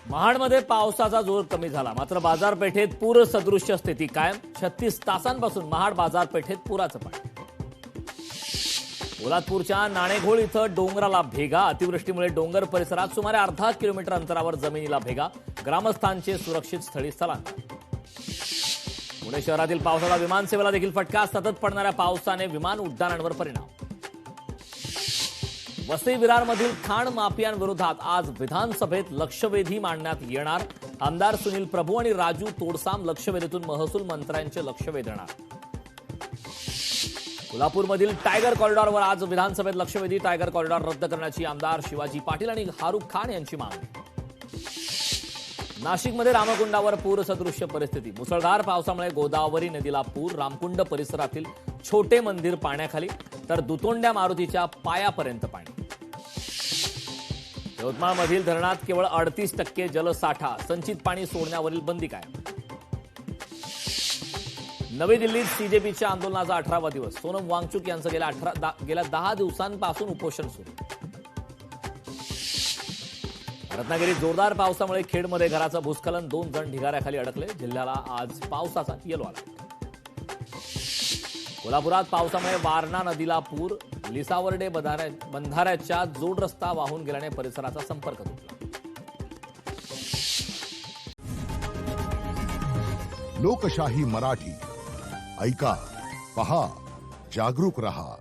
महाडमध्ये पावसाचा जोर कमी झाला, मात्र बाजारपेठेत पूरसदृश्य स्थिती कायम. 36 तासांपासून महाड बाजारपेठेत पुराचं पाणी. पोलादपूरच्या नाणेघोळ इथं डोंगराला भेगा. अतिवृष्टीमुळे डोंगर परिसरात सुमारे अर्धा किलोमीटर अंतरावर जमिनीला भेगा. ग्रामस्थांचे सुरक्षित स्थळी स्थलांतर. पुणे शहरातील पावसाचा विमानसेवेला देखील फटका. सतत पडणाऱ्या पावसाने विमान उड्डाणांवर परिणाम. वसई विरारमधील खाण माफियांविरोधात आज विधानसभेत लक्षवेधी मांडण्यात येणार. आमदार सुनील प्रभू आणि राजू तोडसाम लक्षवेधीतून महसूल मंत्र्यांचे लक्ष वेधणार. कोल्हापूरमधील टायगर कॉरिडॉरवर आज विधानसभेत लक्षवेधी. टायगर कॉरिडॉर रद्द करण्याची आमदार शिवाजी पाटील आणि फारुख खान यांची मागणी. नाशिकमध्ये रामकुंडावर पूरसदृश्य परिस्थिती. मुसळधार पावसामुळे गोदावरी नदीला पूर. रामकुंड परिसरातील छोटे मंदिर पाण्याखाली, तर दुतोंड्या मारुतीच्या पायापर्यंत पाणी. यवतमाळमधील धरणात केवळ 38% जलसाठा. संचित पाणी सोडण्यावरील बंदी कायम. नवी दिल्लीत सीजेपीच्या आंदोलनाचा 18वा दिवस. सोनम वांगचुक यांचं गेल्या 10 दिवसांपासून उपोषण सुरू. रत्नागिरीत जोरदार पावसामुळे खेडमध्ये घराचं भूस्खलन. 2 जण ढिगाऱ्याखाली अडकले. जिल्ह्याला आज पावसाचा येलो अलर्ट. कोल्हापुरात पावसामुळे वारणा नदीला पूर. लिसावर्डे बंधाऱ्याच्या जोड रस्ता वाहून गेल्याने परिसराचा संपर्क तुटला. लोकशाही मराठी ऐका, पहा, जागरूक रहा.